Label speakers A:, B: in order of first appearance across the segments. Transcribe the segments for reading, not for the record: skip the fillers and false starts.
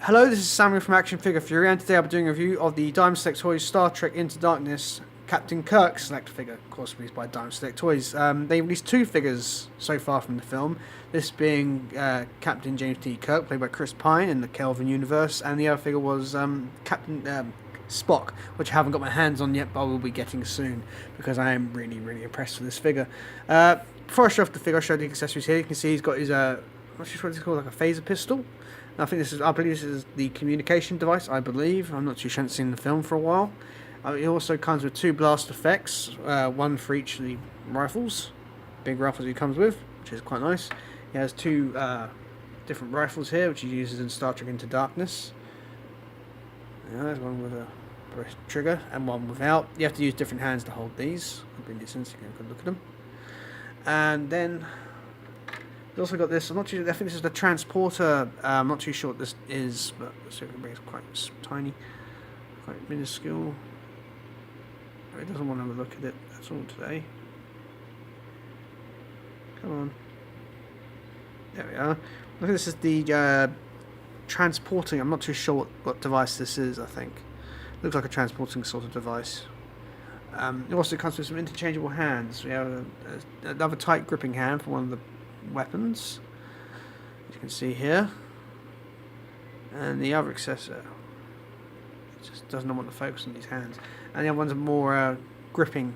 A: Hello, this is Samuel from Action Figure Fury, and today I'll be doing a review of the Diamond Select Toys Star Trek Into Darkness Captain Kirk Select figure, of course released by Diamond Select Toys. They released two figures so far from the film, this being Captain James T. Kirk, played by Chris Pine in the Kelvin universe, and the other figure was Captain Spock, which I haven't got my hands on yet, but I will be getting soon, because I am really impressed with this figure. Before I show off the figure, I'll show the accessories here. You can see he's got his, I'm not sure what it's called, like a phaser pistol. I believe this is the communication device, I believe. I'm not too sure, I haven't seen the film for a while. It also comes with two blast effects, one for each of the rifles, big rifles he comes with, which is quite nice. He has two different rifles here, which he uses in Star Trek Into Darkness. There's one with a trigger and one without. You have to use different hands to hold these. I'll bring this in so you can have a good look at them. And then we've also got this. I'm not too. I think this is the transporter. I'm not too sure what this is, but it's quite tiny, quite minuscule. It doesn't want to have a look at it. That's all today. Come on. There we are. I think this is the transporting. I'm not too sure what device this is. I think it looks like a transporting sort of device. It also comes with some interchangeable hands. We have another tight gripping hand for one of the weapons, as you can see here, and the other accessory just does not want to focus on these hands, and the other ones are more gripping,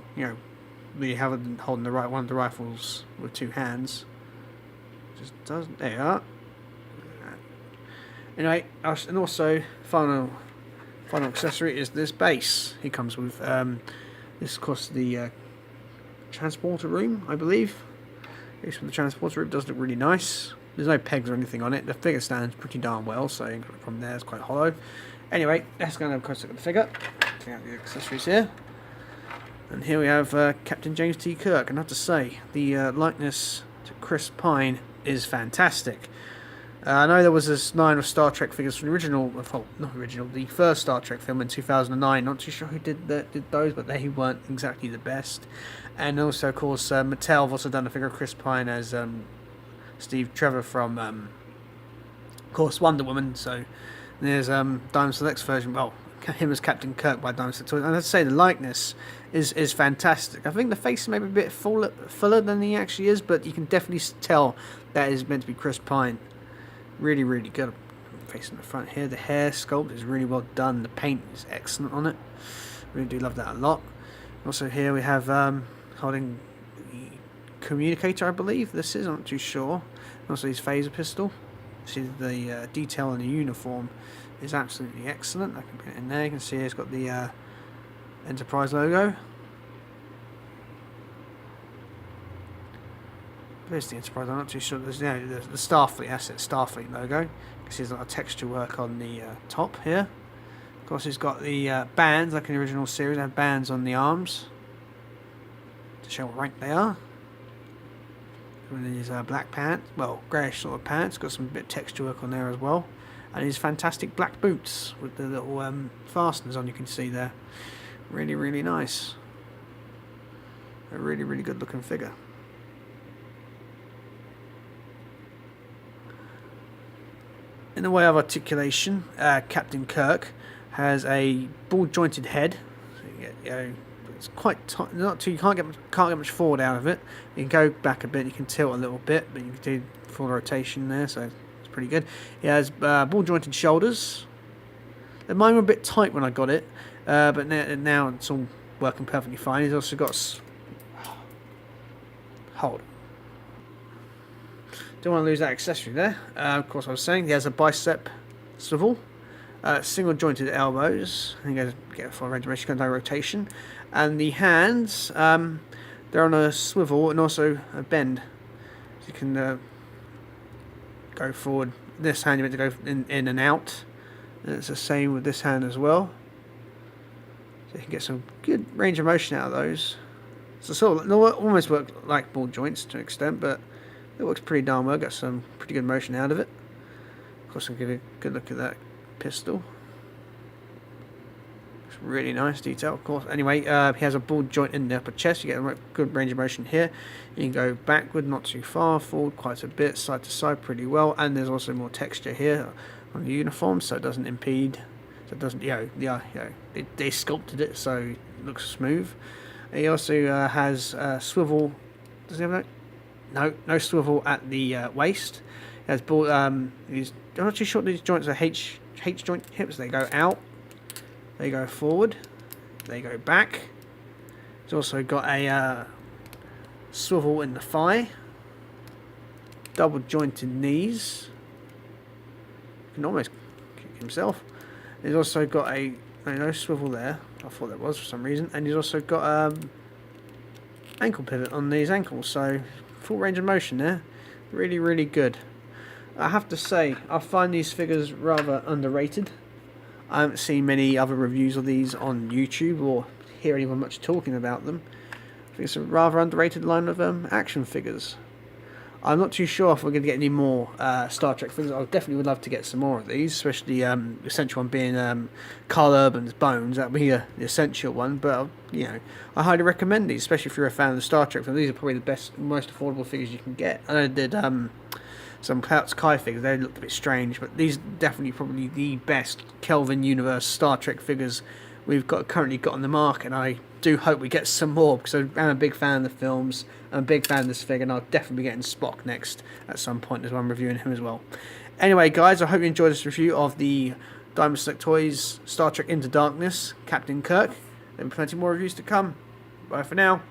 A: really holding the one of the rifles with two hands. Just doesn't. There you are. Anyway, and also final accessory is this base he comes with. This of course the transporter room, I believe. From the transporter room, does look really nice. There's no pegs or anything on it. The figure stands pretty darn well, so from there it's quite hollow. Anyway, let's go and have a close look at the figure. Take out the accessories here. And here we have Captain James T. Kirk, and I have to say, the likeness to Chris Pine is fantastic. I know there was this line of Star Trek figures from the original, well, not original, the first Star Trek film in 2009. Not too sure who did those, but they weren't exactly the best. And also, of course, Mattel have also done a figure of Chris Pine as Steve Trevor from, of course, Wonder Woman. So there's Diamond Select's version, well, him as Captain Kirk by Diamond Select Toys. And I'd say the likeness is fantastic. I think the face is maybe a bit fuller than he actually is, but you can definitely tell that is meant to be Chris Pine. Really good. Facing the front here, the hair sculpt is really well done. The paint is excellent on it. Really do love that a lot. Also here we have holding the communicator, I believe this is. I'm not too sure. Also his phaser pistol. See the detail on the uniform is absolutely excellent. I can put it in there. You can see it's got the Enterprise logo. There's the Enterprise, I'm not too sure. There's the Starfleet asset, Starfleet logo. You can see there's a lot of texture work on the top here. Of course, it's got the bands, like in the original series, they have bands on the arms to show what rank they are. And then his black pants, well, greyish sort of pants, got some bit of texture work on there as well. And his fantastic black boots with the little fasteners on, you can see there. Really nice. A really good looking figure. In the way of articulation, Captain Kirk has a ball-jointed head. So you get, it's quite not too. You can't get much forward out of it. You can go back a bit. You can tilt a little bit, but you can do full rotation there, so it's pretty good. He has ball-jointed shoulders. Mine were a bit tight when I got it, but now it's all working perfectly fine. He's also got hold. Don't want to lose that accessory there. Of course, I was saying he has a bicep swivel, single jointed elbows. I think I get a full range of motion, rotation, and the hands they're on a swivel and also a bend. So you can go forward. This hand you're meant to go in and out. And it's the same with this hand as well. So you can get some good range of motion out of those. So sort of almost work like ball joints to an extent, but it works pretty darn well. Got some pretty good motion out of it. Of course, I'll give you a good look at that pistol. It's really nice detail, of course. Anyway, he has a ball joint in the upper chest. You get a good range of motion here. You can go backward, not too far, forward quite a bit, side to side pretty well. And there's also more texture here on the uniform, so it doesn't impede. So it doesn't, they sculpted it so it looks smooth. He also has swivel. Does he have that? No swivel at the waist. He has ball. I'm not too sure these joints are H joint hips. They go out. They go forward. They go back. He's also got a swivel in the thigh. Double jointed knees. He can almost kick himself. He's also got no swivel there. I thought there was for some reason. And he's also got ankle pivot on these ankles. So full range of motion there. Really, really good. I have to say, I find these figures rather underrated. I haven't seen many other reviews of these on YouTube or hear anyone much talking about them. I think it's a rather underrated line of action figures. I'm not too sure if we're going to get any more Star Trek figures. I definitely would love to get some more of these, especially the essential one being Carl Urban's Bones. That would be the essential one, but I highly recommend these, especially if you're a fan of the Star Trek films. These are probably the best, most affordable figures you can get. I know they did some Kai figures. They looked a bit strange, but these are definitely probably the best Kelvin Universe Star Trek figures we've currently got on the market, and I do hope we get some more, because I'm a big fan of the films. I'm a big fan of this figure, and I'll definitely be getting Spock next at some point as well. I'm reviewing him as well. Anyway, guys, I hope you enjoyed this review of the Diamond Select Toys Star Trek Into Darkness Captain Kirk. There'll be plenty more reviews to come. Bye for now.